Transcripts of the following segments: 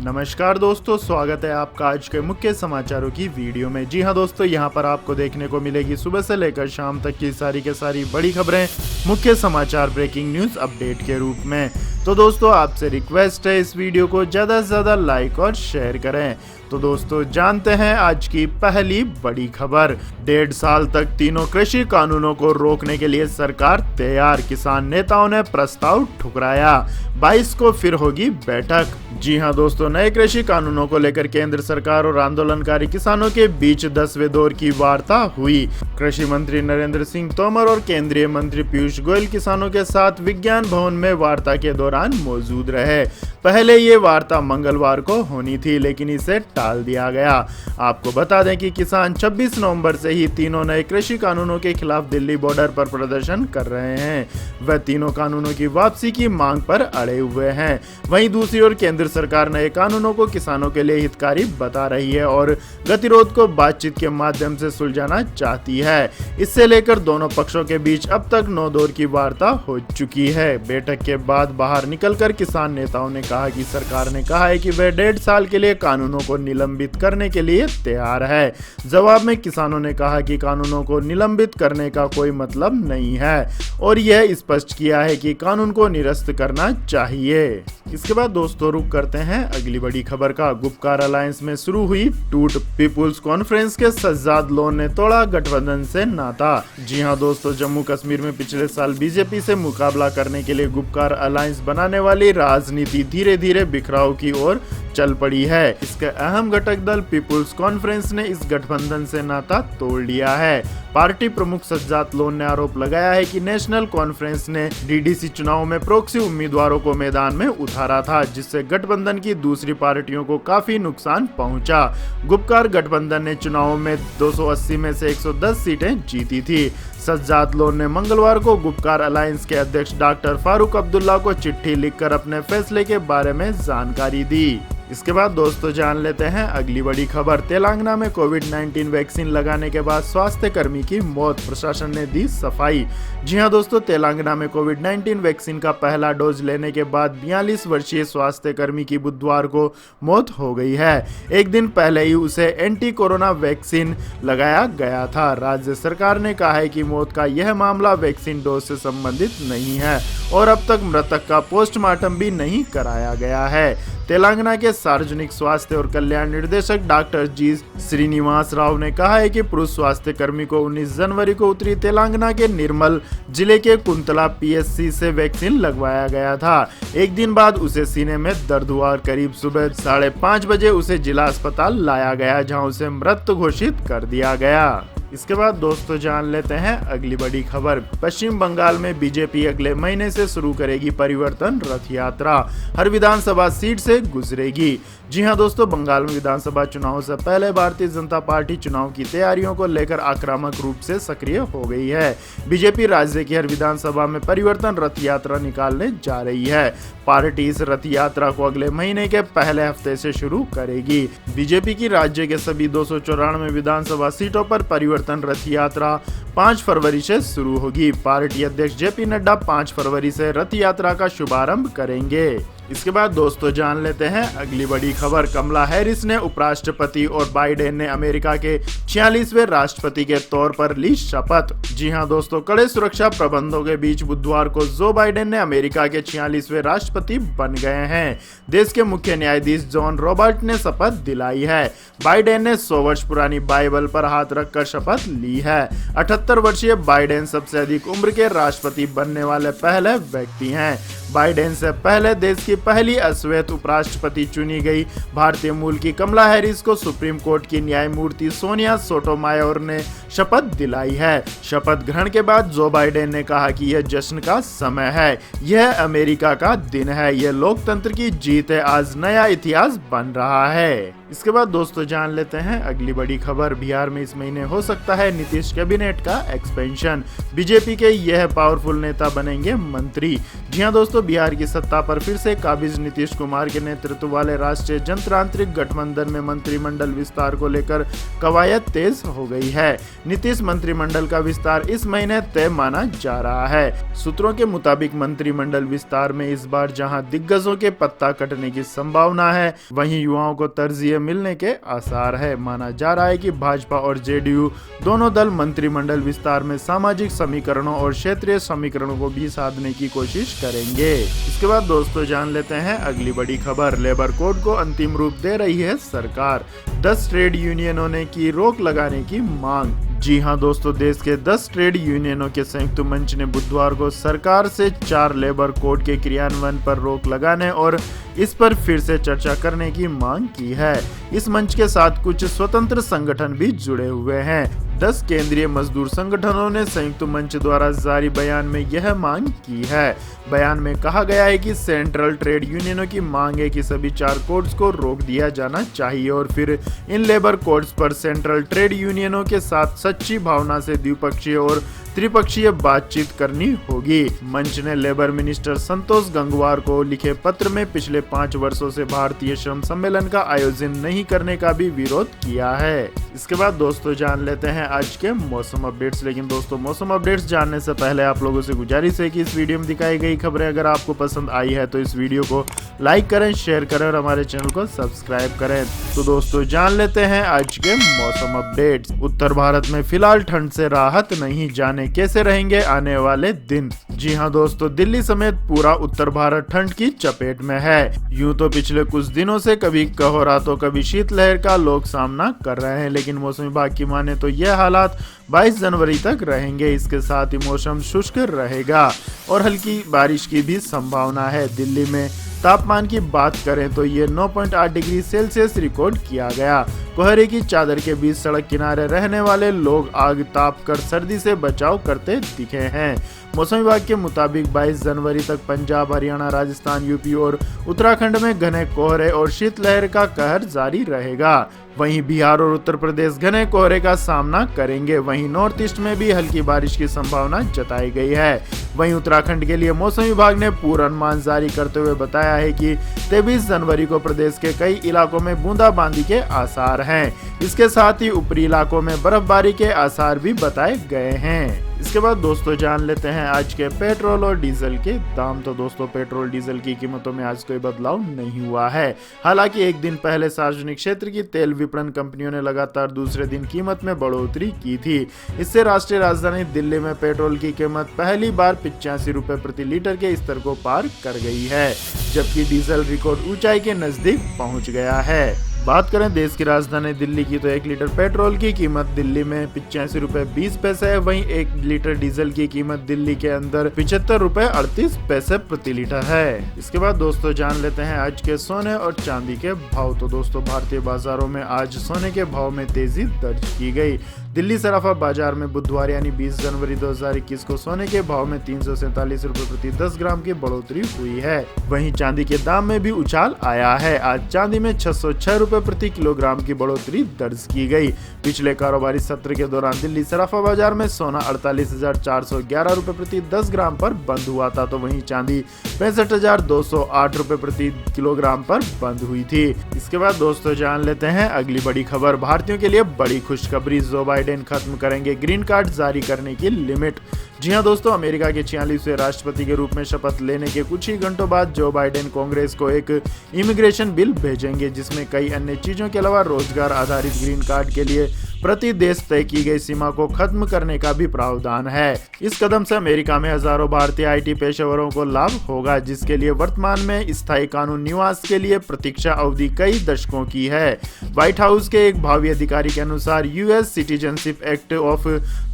नमस्कार दोस्तों, स्वागत है आपका आज के मुख्य समाचारों की वीडियो में। जी हां दोस्तों, यहां पर आपको देखने को मिलेगी सुबह से लेकर शाम तक की सारी के सारी बड़ी खबरें, मुख्य समाचार, ब्रेकिंग न्यूज अपडेट के रूप में। तो दोस्तों आपसे रिक्वेस्ट है इस वीडियो को ज़्यादा से ज़्यादा लाइक और शेयर करें। तो दोस्तों जानते हैं आज की पहली बड़ी खबर। 1.5 साल तक तीनों कृषि कानूनों को रोकने के लिए सरकार तैयार, किसान नेताओं ने प्रस्ताव ठुकराया। 22 को फिर होगी बैठक। जी हां दोस्तों, नए कृषि कानूनों को लेकर केंद्र सरकार और आंदोलनकारी किसानों के बीच 10वें दौर की वार्ता हुई। कृषि मंत्री नरेंद्र सिंह तोमर और केंद्रीय मंत्री पीयूष गोयल किसानों के साथ विज्ञान भवन में वार्ता के दौरान मौजूद रहे। पहले ये वार्ता मंगलवार को होनी थी, लेकिन इसे टाल दिया गया। आपको बता दें कि किसान 26 नवंबर से ही तीनों नए कृषि कानूनों के खिलाफ दिल्ली बॉर्डर पर प्रदर्शन कर रहे हैं। वह तीनों कानूनों की वापसी की मांग पर अड़े हुए हैं। वहीं दूसरी ओर केंद्र सरकार नए कानूनों को किसानों के लिए हितकारी बता रही है और गतिरोध को बातचीत के माध्यम से सुलझाना चाहती है। इससे लेकर दोनों पक्षों के बीच अब तक 9 दौर की वार्ता हो चुकी है। बैठक के बाद बाहर निकलकर किसान नेताओं ने कहा कि सरकार ने कहा है कि वह 1.5 साल के लिए कानूनों को निलंबित करने के लिए तैयार है। जवाब में किसानों ने कहा कि कानूनों को निलंबित करने का कोई मतलब नहीं है और यह स्पष्ट किया है कि कानून को निरस्त करना चाहिए। इसके बाद दोस्तों रुक करते हैं अगली बड़ी खबर का। गुपकार अलायंस में शुरू हुई टूट, पीपुल्स कॉन्फ्रेंस के सज्जाद लोन ने तोड़ा गठबंधन से नाता। जी हां दोस्तों, जम्मू कश्मीर में पिछले साल बीजेपी से मुकाबला करने के लिए गुपकार अलायंस बनाने वाली राजनीति धीरे धीरे बिखराव की ओर चल पड़ी है। इसके अहम घटक दल पीपुल्स कॉन्फ्रेंस ने इस गठबंधन से नाता तोड़ लिया है। पार्टी प्रमुख सज्जाद लोन ने आरोप लगाया है कि नेशनल कॉन्फ्रेंस ने डीडीसी चुनाव में प्रॉक्सी उम्मीदवारों को मैदान में उतारा था, जिससे गठबंधन की दूसरी पार्टियों को काफी नुकसान पहुंचा। गुपकार गठबंधन ने चुनाव में 280 में से 110 सीटें जीती थी। सज्जाद लोन ने मंगलवार को गुपकार अलायंस के अध्यक्ष डॉक्टर फारूक अब्दुल्ला को चिट्ठी लिखकर अपने फैसले के बारे में जानकारी दी। इसके बाद दोस्तों जान लेते हैं अगली बड़ी खबर। तेलंगाना में कोविड-19 वैक्सीन लगाने के बाद स्वास्थ्य कर्मी की मौत, प्रशासन ने दी सफाई। जी हां दोस्तों, तेलंगाना में कोविड-19 वैक्सीन का पहला डोज लेने के बाद 42 वर्षीय स्वास्थ्य कर्मी की बुधवार को मौत हो गई है। एक दिन पहले ही उसे एंटी कोरोना वैक्सीन लगाया गया था। राज्य सरकार ने कहा है कि मौत का यह मामला वैक्सीन डोज से संबंधित नहीं है और अब तक मृतक का पोस्टमार्टम भी नहीं कराया गया है। तेलंगाना के सार्वजनिक स्वास्थ्य और कल्याण निर्देशक डॉक्टर जी श्रीनिवास राव ने कहा है कि पुरुष स्वास्थ्य कर्मी को 19 जनवरी को उत्तरी तेलंगाना के निर्मल जिले के कुंतला पीएचसी से वैक्सीन लगवाया गया था। एक दिन बाद उसे सीने में दर्द हुआ और करीब सुबह 5:30 बजे उसे जिला अस्पताल लाया गया, जहां उसे मृत घोषित कर दिया गया। इसके बाद दोस्तों जान लेते हैं अगली बड़ी खबर। पश्चिम बंगाल में बीजेपी अगले महीने से शुरू करेगी परिवर्तन रथ यात्रा, हर विधानसभा सीट से गुजरेगी। जी हां दोस्तों, बंगाल में विधानसभा चुनाव से पहले भारतीय जनता पार्टी चुनाव की तैयारियों को लेकर आक्रामक रूप से सक्रिय हो गई है। बीजेपी राज्य की हर विधानसभा में परिवर्तन रथ यात्रा निकालने जा रही है। पार्टी इस रथ यात्रा को अगले महीने के पहले हफ्ते से शुरू करेगी। बीजेपी की राज्य के सभी 294 विधानसभा सीटों पर परिवर्तन रथ यात्रा 5 फरवरी से शुरू होगी। पार्टी अध्यक्ष जेपी नड्डा 5 फरवरी से रथ यात्रा का शुभारंभ करेंगे। इसके बाद दोस्तों जान लेते हैं अगली बड़ी खबर। कमला हैरिस ने उपराष्ट्रपति और बाइडेन ने अमेरिका के 46वें राष्ट्रपति के तौर पर ली शपथ। जी हां दोस्तों, कड़े सुरक्षा प्रबंधों के बीच बुधवार को जो बाइडेन ने अमेरिका के 46वें राष्ट्रपति बन गए हैं। देश के मुख्य न्यायाधीश जॉन रॉबर्ट ने शपथ दिलाई है। बाइडेन ने 100 वर्ष पुरानी बाइबल पर हाथ रखकर शपथ ली है। 78 वर्षीय बाइडेन सबसे अधिक उम्र के राष्ट्रपति बनने वाले पहले व्यक्ति हैं। बाइडेन से पहले देश की पहली अश्वेत उपराष्ट्रपति चुनी गई भारतीय मूल की कमला हैरिस को सुप्रीम कोर्ट की न्यायमूर्ति सोनिया सोटोमायोर ने शपथ दिलाई है। शपथ ग्रहण के बाद जो बाइडेन ने कहा कि यह जश्न का समय है, यह अमेरिका का दिन है, यह लोकतंत्र की जीत है, आज नया इतिहास बन रहा है। इसके बाद दोस्तों जान लेते हैं अगली बड़ी खबर। बिहार में इस महीने हो सकता है नीतीश कैबिनेट का एक्सपेंशन, बीजेपी के यह पावरफुल नेता बनेंगे मंत्री। जी हां दोस्तों, बिहार की सत्ता पर फिर से काबिज नीतीश कुमार के नेतृत्व वाले राष्ट्रीय जनतांत्रिक गठबंधन में मंत्रिमंडल विस्तार को लेकर कवायद तेज हो गई है। नीतीश मंत्रिमंडल का विस्तार इस महीने तय माना जा रहा है। सूत्रों के मुताबिक मंत्रिमंडल विस्तार में इस बार जहां दिग्गजों के पत्ता कटने की संभावना है, वहीं युवाओं को तरजीह मिलने के आसार है। माना जा रहा है कि भाजपा और जेडीयू दोनों दल मंत्रिमंडल विस्तार में सामाजिक समीकरणों और क्षेत्रीय समीकरणों को भी साधने की कोशिश करेंगे। इसके बाद दोस्तों जान लेते हैं अगली बड़ी खबर। लेबर कोड को अंतिम रूप दे रही है सरकार, 10 ट्रेड यूनियनों ने की रोक लगाने की मांग। जी हां दोस्तों, देश के 10 ट्रेड यूनियनों के संयुक्त मंच ने बुधवार को सरकार से 4 लेबर कोड के क्रियान्वयन पर रोक लगाने और इस पर फिर से चर्चा करने की मांग की है। इस मंच के साथ कुछ स्वतंत्र संगठन भी जुड़े हुए हैं। 10 केंद्रीय मजदूर संगठनों ने संयुक्त मंच द्वारा जारी बयान में यह मांग की है। बयान में कहा गया है कि सेंट्रल ट्रेड यूनियनों की मांग है कि सभी 4 कोड्स को रोक दिया जाना चाहिए और फिर इन लेबर कोड्स पर सेंट्रल ट्रेड यूनियनों के साथ सच्ची भावना से द्विपक्षीय और त्रिपक्षीय बातचीत करनी होगी। मंच ने लेबर मिनिस्टर संतोष गंगवार को लिखे पत्र में पिछले 5 वर्षों से भारतीय श्रम सम्मेलन का आयोजन नहीं करने का भी विरोध किया है। इसके बाद दोस्तों जान लेते हैं आज के मौसम अपडेट्स। लेकिन दोस्तों मौसम अपडेट्स जानने से पहले आप लोगों से गुजारिश है कि इस वीडियो में दिखाई गई खबरें अगर आपको पसंद आई है तो इस वीडियो को लाइक करें, शेयर करें और हमारे चैनल को सब्सक्राइब करें। तो दोस्तों जान लेते हैं आज के मौसम अपडेट्स। उत्तर भारत में फिलहाल ठंड से राहत नहीं, जाने कैसे रहेंगे आने वाले दिन। जी हां दोस्तों, दिल्ली समेत पूरा उत्तर भारत ठंड की चपेट में है। यूं तो पिछले कुछ दिनों से कभी कोहरा तो कभी शीतलहर का लोग सामना कर रहे हैं, लेकिन मौसम विभाग की माने तो यह हालात 22 जनवरी तक रहेंगे। इसके साथ ही मौसम शुष्क रहेगा और हल्की बारिश की भी संभावना है। दिल्ली में तापमान की बात करें तो ये 9.8 डिग्री सेल्सियस रिकॉर्ड किया गया। कोहरे की चादर के बीच सड़क किनारे रहने वाले लोग आग ताप कर सर्दी से बचाव करते दिखे हैं। मौसम विभाग के मुताबिक 22 जनवरी तक पंजाब, हरियाणा, राजस्थान, यूपी और उत्तराखंड में घने कोहरे और शीतलहर का कहर जारी रहेगा। वहीं बिहार और उत्तर प्रदेश घने कोहरे का सामना करेंगे। वहीं नॉर्थ ईस्ट में भी हल्की बारिश की संभावना जताई गई है। वहीं उत्तराखंड के लिए मौसम विभाग ने पूर्वानुमान जारी करते हुए बताया है कि 23 जनवरी को प्रदेश के कई इलाकों में बूंदाबांदी के आसार हैं। इसके साथ ही ऊपरी इलाकों में बर्फबारी के आसार भी बताए गए हैं। इसके बाद दोस्तों जान लेते हैं आज के पेट्रोल और डीजल के दाम। तो दोस्तों पेट्रोल डीजल की कीमतों में आज कोई बदलाव नहीं हुआ है। हालांकि एक दिन पहले सार्वजनिक क्षेत्र की तेल विपणन कंपनियों ने लगातार दूसरे दिन कीमत में बढ़ोतरी की थी। इससे राष्ट्रीय राजधानी दिल्ली में पेट्रोल की कीमत पहली बार 85 रुपए प्रति लीटर के स्तर को पार कर गई है, जबकि डीजल रिकॉर्ड ऊंचाई के नजदीक पहुंच गया है। बात करें देश की राजधानी दिल्ली की तो 1 लीटर पेट्रोल की कीमत दिल्ली में 85 रुपए 20 पैसे है। वहीं 1 लीटर डीजल की कीमत दिल्ली के अंदर 75 रुपए 38 पैसे प्रति लीटर है। इसके बाद दोस्तों जान लेते हैं आज के सोने और चांदी के भाव। तो दोस्तों भारतीय बाजारों में आज सोने के भाव में तेजी दर्ज की गई। दिल्ली सराफा बाजार में बुधवार यानी 20 जनवरी 2021 को सोने के भाव में 347 रुपए प्रति 10 ग्राम की बढ़ोतरी हुई है। वहीं चांदी के दाम में भी उछाल आया है। आज चांदी में 606 रुपए प्रति किलोग्राम की बढ़ोतरी दर्ज की गई। पिछले कारोबारी सत्र के दौरान दिल्ली सराफा बाजार में सोना 48,411 रुपए प्रति 10 ग्राम पर बंद हुआ था, तो वहीं चांदी 65,208 रुपए प्रति किलोग्राम पर बंद हुई थी। इसके बाद दोस्तों जान लेते हैं अगली बड़ी खबर। भारतीयों के लिए बड़ी खुशखबरी, जो बाइडेन खत्म करेंगे ग्रीन कार्ड जारी करने की लिमिट। जी हां दोस्तों, अमेरिका के 46वें राष्ट्रपति के रूप में शपथ लेने के कुछ ही घंटों बाद जो बाइडेन कांग्रेस को एक इमिग्रेशन बिल भेजेंगे, जिसमें कई अन्य चीजों के अलावा रोजगार आधारित ग्रीन कार्ड के लिए प्रति देश तय की गई सीमा को खत्म करने का भी प्रावधान है। इस कदम से अमेरिका में हजारों भारतीय आईटी पेशेवरों को लाभ होगा, जिसके लिए वर्तमान में स्थायी कानून निवास के लिए प्रतीक्षा अवधि कई दशकों की है। व्हाइट हाउस के एक भावी अधिकारी के अनुसार यूएस सिटीजनशिप एक्ट ऑफ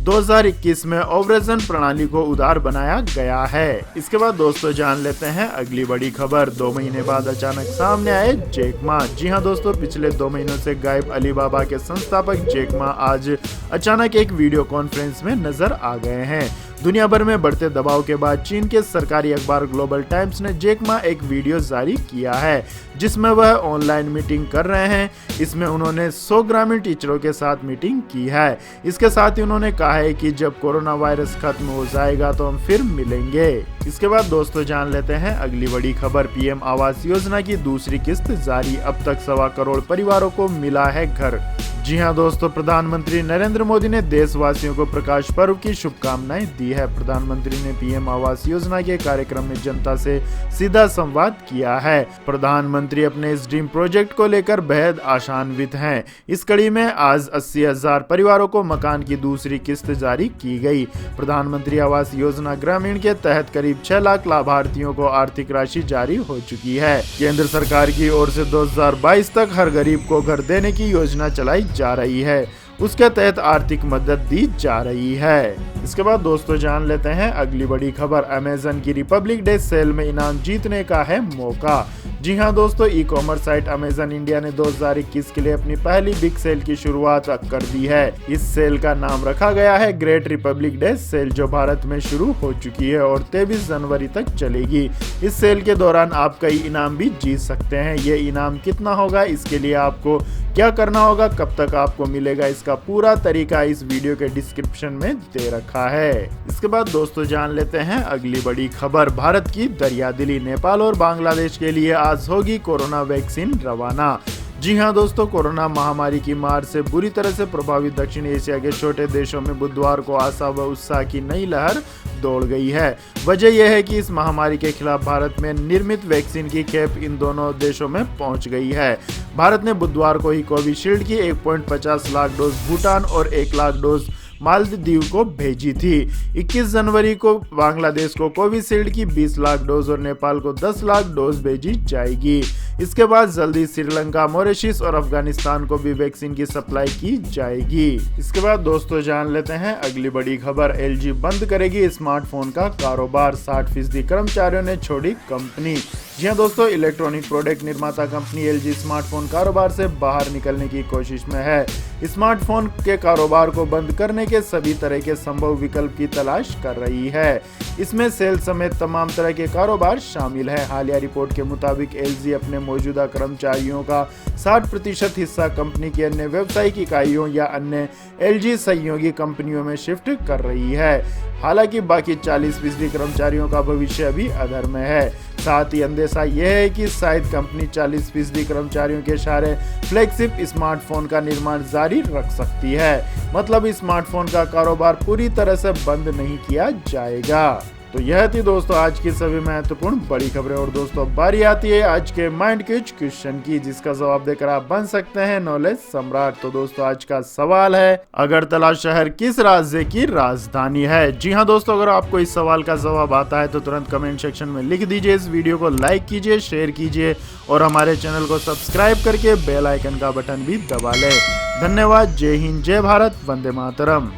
2021 में ओवरेजन प्रणाली को उदार बनाया गया है। इसके बाद दोस्तों जान लेते हैं अगली बड़ी खबर। 2 महीने बाद अचानक सामने आए जैक मा। जी हां दोस्तों, पिछले 2 महीनों से गायब अलीबाबा के संस्थापक जैक मा आज अचानक एक वीडियो कॉन्फ्रेंस में नजर आ गए हैं। दुनिया भर में बढ़ते दबाव के बाद चीन के सरकारी अखबार ग्लोबल टाइम्स ने जैक मा एक वीडियो जारी किया है जिसमें वह ऑनलाइन मीटिंग कर रहे हैं। इसमें उन्होंने 100 ग्रामीण टीचरों के साथ मीटिंग की है। इसके साथ ही उन्होंने कहा है कि जब कोरोना वायरस खत्म हो जाएगा तो हम फिर मिलेंगे। इसके बाद दोस्तों जान लेते हैं अगली बड़ी खबर। पीएम आवास योजना की दूसरी किस्त जारी, अब तक 1.25 करोड़ परिवारों को मिला है घर। जी हां दोस्तों, प्रधानमंत्री नरेंद्र मोदी ने देशवासियों को प्रकाश पर्व की शुभकामनाएं दी है। प्रधानमंत्री ने पीएम आवास योजना के कार्यक्रम में जनता से सीधा संवाद किया है। प्रधानमंत्री अपने इस ड्रीम प्रोजेक्ट को लेकर बेहद आशान्वित हैं। इस कड़ी में आज 80,000 परिवारों को मकान की दूसरी किस्त जारी की गई। प्रधानमंत्री आवास योजना ग्रामीण के तहत करीब 6 लाख लाभार्थियों को आर्थिक राशि जारी हो चुकी है। केंद्र सरकार की ओर से 2022 तक हर गरीब को घर देने की योजना चलाई जा रही है। उसके तहत आर्थिक मदद दी जा रही है। इसके बाद दोस्तों जान लेते हैं अगली बड़ी खबर। अमेजन की रिपब्लिक डे सेल में इनाम जीतने का है मौका। जी हां दोस्तों, e commerce site Amazon India ने 2021 के लिए अपनी पहली बिग सेल की शुरुआत कर दी है। इस सेल का नाम रखा गया है ग्रेट रिपब्लिक डे सेल, जो भारत में शुरू हो चुकी है और 23 जनवरी तक चलेगी। इस सेल के दौरान आप कई इनाम भी जीत सकते हैं। ये इनाम कितना होगा, इसके लिए आपको क्या करना होगा, कब तक आपको मिलेगा, इसका पूरा तरीका इस वीडियो के डिस्क्रिप्शन में दे रखा है। इसके बाद दोस्तों जान लेते हैं अगली बड़ी खबर। भारत की दरियादिली, नेपाल और बांग्लादेश के लिए आज होगी कोरोना वैक्सीन रवाना। जी हां दोस्तों, कोरोना महामारी की मार से बुरी तरह से प्रभावित दक्षिण एशिया के छोटे देशों में बुधवार को आशा व उत्साह की नई लहर दौड़ गई है। वजह यह है कि इस महामारी के खिलाफ भारत में निर्मित वैक्सीन की खेप इन दोनों देशों में पहुंच गई है। भारत ने बुधवार को ही कोविशील्ड की 1.50 लाख डोज भूटान और 1 लाख डोज मालदीव को भेजी थी। 21 जनवरी को बांग्लादेश को कोविशील्ड की 20 लाख डोज और नेपाल को 10 लाख डोज भेजी जाएगी। इसके बाद जल्दी श्रीलंका, मॉरिशस और अफगानिस्तान को भी वैक्सीन की सप्लाई की जाएगी। इसके बाद दोस्तों जान लेते हैं अगली बड़ी खबर। LG बंद करेगी स्मार्टफोन का कारोबार, 60% कर्मचारियों ने छोड़ी कंपनी। जी हां दोस्तों, इलेक्ट्रॉनिक प्रोडक्ट निर्माता कंपनी LG स्मार्टफोन कारोबार से बाहर निकलने की कोशिश में है। स्मार्टफोन के कारोबार को बंद करने के सभी तरह के संभव विकल्प की तलाश कर रही है। इसमें सेल समेत तमाम तरह के कारोबार शामिल है। हालिया रिपोर्ट के मुताबिक LG अपने मौजूदा कर्मचारियों का 60% हिस्सा कंपनी की अन्य व्यावसायिक इकाइयों या अन्य LG सहयोगी कंपनियों में शिफ्ट कर रही है। हालांकि बाकी 40% कर्मचारियों का भविष्य अभी अधर में है। साथ ही अंदेशा यह है कि शायद कंपनी 40% कर्मचारियों के सारे फ्लैगशिप स्मार्टफोन का निर्माण जारी रख सकती है। मतलब स्मार्टफोन का कारोबार पूरी तरह से बंद नहीं किया जाएगा। तो यह थी दोस्तों आज की सभी महत्वपूर्ण बड़ी खबरें। और दोस्तों बारी आती है आज के माइंड क्विज क्वेश्चन की, जिसका जवाब देकर आप बन सकते हैं नॉलेज सम्राट। तो दोस्तों आज का सवाल है, अगरतला शहर किस राज्य की राजधानी है? जी हां दोस्तों, अगर आपको इस सवाल का जवाब आता है तो तुरंत कमेंट सेक्शन में लिख दीजिए। इस वीडियो को लाइक कीजिए, शेयर कीजिए और हमारे चैनल को सब्सक्राइब करके बेल आइकन का बटन भी दबा लें। धन्यवाद। जय हिंद, जय भारत, वंदे मातरम।